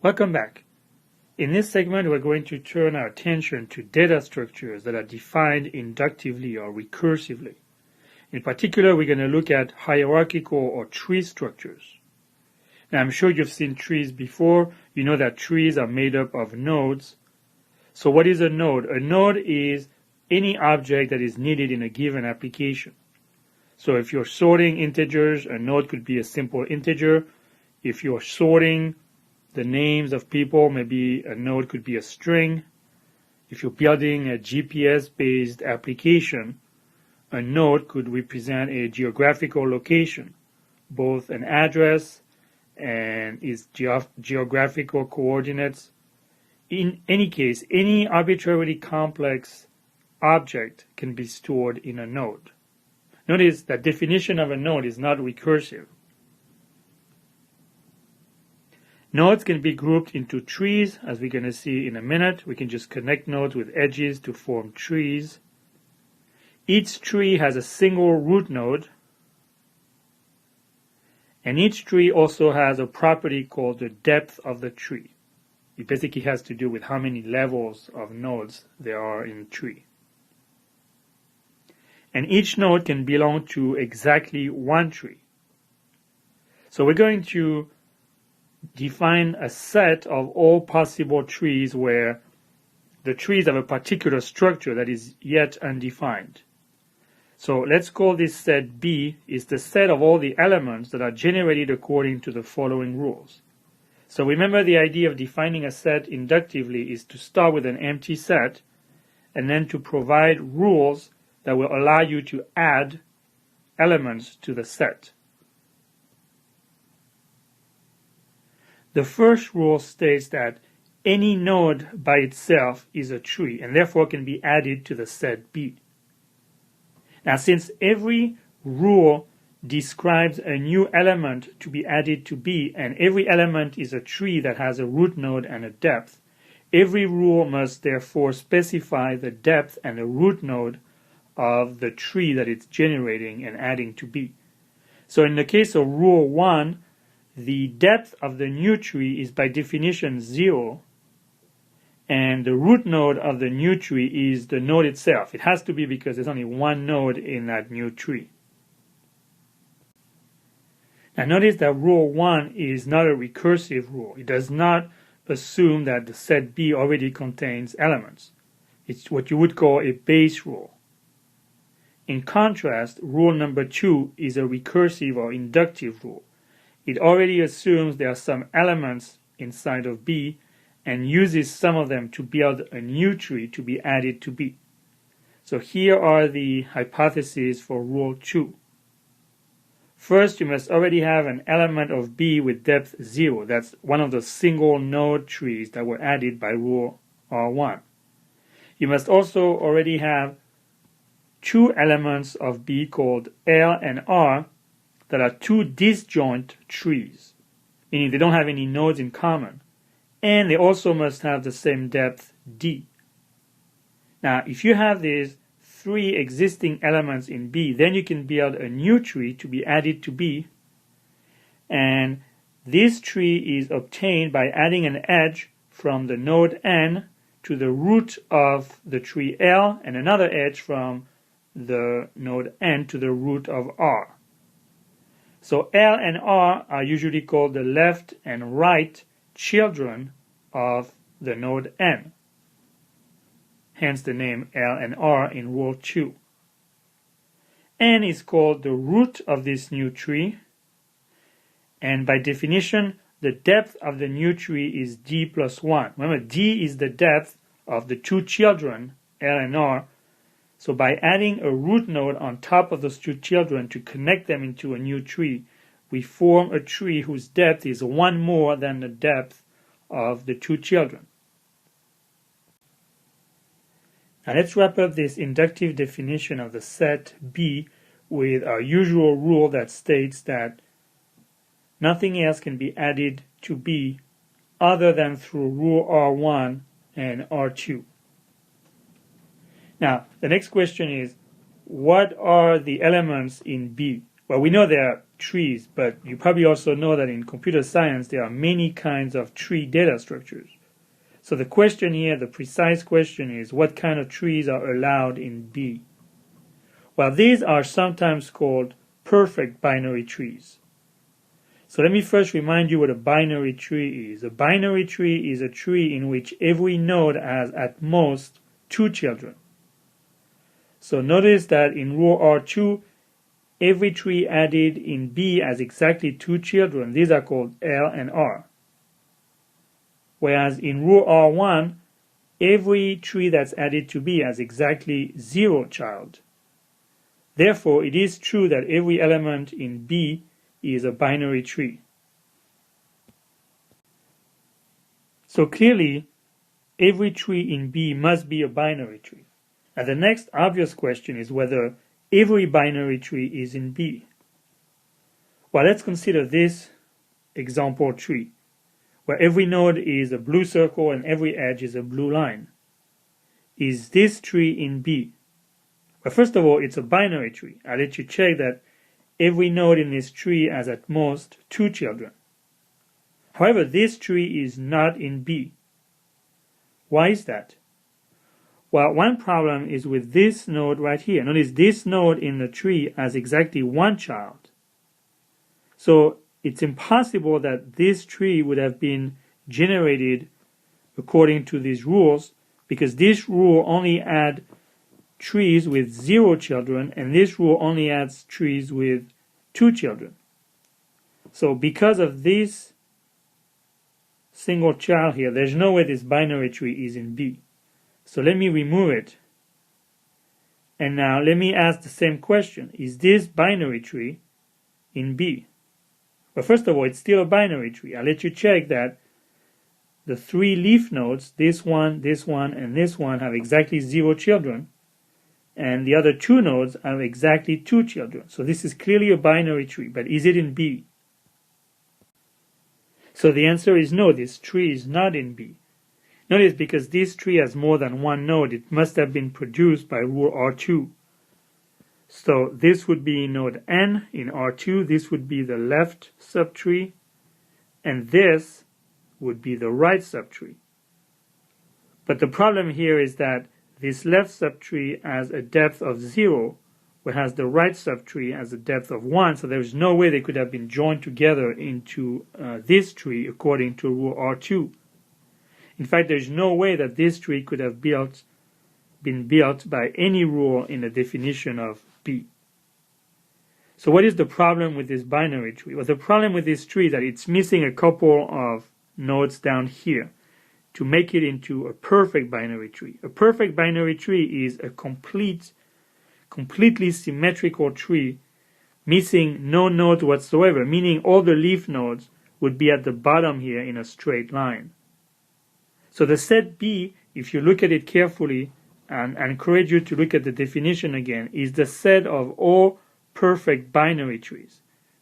Welcome back. In this segment, we're going to turn our attention to data structures that are defined inductively or recursively. In particular, we're going to look at hierarchical or tree structures. Now, I'm sure you've seen trees before. You know that trees are made up of nodes. So what is a node? A node is any object that is needed in a given application. So if you're sorting integers, a node could be a simple integer. If you're sorting the names of people, maybe a node could be a string. If you're building a GPS-based application, a node could represent a geographical location, both an address and its geographical coordinates. In any case, any arbitrarily complex object can be stored in a node. Notice that definition of a node is not recursive. Nodes can be grouped into trees, as we're going to see in a minute. We can just connect nodes with edges to form trees. Each tree has a single root node, and each tree also has a property called the depth of the tree. It basically has to do with how many levels of nodes there are in a tree. And each node can belong to exactly one tree. So we're going to define a set of all possible trees where the trees have a particular structure that is yet undefined. So let's call this set B is the set of all the elements that are generated according to the following rules. So remember, the idea of defining a set inductively is to start with an empty set and then to provide rules that will allow you to add elements to the set. The first rule states that any node by itself is a tree and therefore can be added to the set B. Now, since every rule describes a new element to be added to B and every element is a tree that has a root node and a depth, every rule must therefore specify the depth and the root node of the tree that it's generating and adding to B. So in the case of rule 1, the depth of the new tree is by definition 0, and the root node of the new tree is the node itself. It has to be because there's only one node in that new tree. Now notice that rule 1 is not a recursive rule. It does not assume that the set B already contains elements. It's what you would call a base rule. In contrast, rule number 2 is a recursive or inductive rule. It already assumes there are some elements inside of B and uses some of them to build a new tree to be added to B. So here are the hypotheses for rule 2. First, you must already have an element of B with depth 0. That's one of the single node trees that were added by rule R1. You must also already have two elements of B called L and R that are two disjoint trees, meaning they don't have any nodes in common, and they also must have the same depth D. Now, if you have these three existing elements in B, then you can build a new tree to be added to B, and this tree is obtained by adding an edge from the node N to the root of the tree L and another edge from the node N to the root of R. So L and R are usually called the left and right children of the node N. Hence the name L and R in rule 2. N is called the root of this new tree, and by definition, the depth of the new tree is D plus 1. Remember, D is the depth of the two children, L and R. So by adding a root node on top of those two children to connect them into a new tree, we form a tree whose depth is 1 more than the depth of the two children. Now let's wrap up this inductive definition of the set B with our usual rule that states that nothing else can be added to B other than through rule R1 and R2. Now, the next question is, what are the elements in B? Well, we know there are trees, but you probably also know that in computer science there are many kinds of tree data structures. So the question here, the precise question is, what kind of trees are allowed in B? Well, these are sometimes called perfect binary trees. So let me first remind you what a binary tree is. A binary tree is a tree in which every node has at most 2 children. So notice that in rule R2, every tree added in B has exactly 2 children. These are called L and R. Whereas in rule R1, every tree that's added to B has exactly 0 child. Therefore, it is true that every element in B is a binary tree. So clearly, every tree in B must be a binary tree. And the next obvious question is whether every binary tree is in B. Well, let's consider this example tree, where every node is a blue circle and every edge is a blue line. Is this tree in B? Well, first of all, it's a binary tree. I'll let you check that every node in this tree has at most 2 children. However, this tree is not in B. Why is that? Well, one problem is with this node right here. Notice this node in the tree has exactly 1 child. So it's impossible that this tree would have been generated according to these rules, because this rule only adds trees with 0 children, and this rule only adds trees with 2 children. So because of this single child here, there's no way this binary tree is in B. So let me remove it. And now let me ask the same question. Is this binary tree in B? Well, first of all, it's still a binary tree. I'll let you check that the 3 leaf nodes, this one, and this one, have exactly 0 children. And the other 2 nodes have exactly 2 children. So this is clearly a binary tree, but is it in B? So the answer is no, this tree is not in B. Notice because this tree has more than 1 node, it must have been produced by rule R2. So this would be node N in R2, this would be the left subtree, and this would be the right subtree. But the problem here is that this left subtree has a depth of 0, whereas the right subtree has a depth of 1, so there's no way they could have been joined together into this tree according to rule R2. In fact, there's no way that this tree could have been built by any rule in the definition of B. So what is the problem with this binary tree? Well, the problem with this tree is that it's missing a couple of nodes down here to make it into a perfect binary tree. A perfect binary tree is a completely symmetrical tree missing no nodes whatsoever, meaning all the leaf nodes would be at the bottom here in a straight line. So the set B, if you look at it carefully, and I encourage you to look at the definition again, is the set of all perfect binary trees.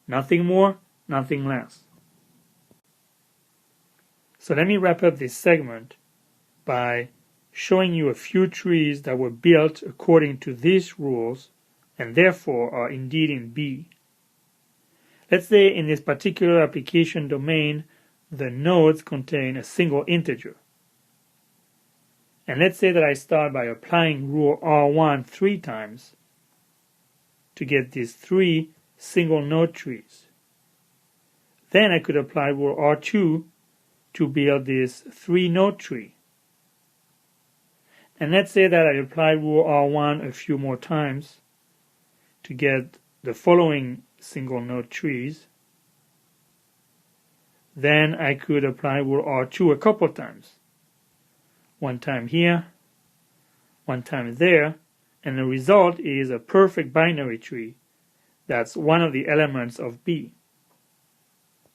Nothing more, nothing less. So let me wrap up this segment by showing you a few trees that were built according to these rules and therefore are indeed in B. Let's say in this particular application domain, the nodes contain a single integer. And let's say that I start by applying rule R1 3 times to get these 3 single node trees. Then I could apply rule R2 to build this 3 node tree. And let's say that I apply rule R1 a few more times to get the following single node trees. Then I could apply rule R2 a couple times. 1 time here, 1 time there, and the result is a perfect binary tree that's one of the elements of B.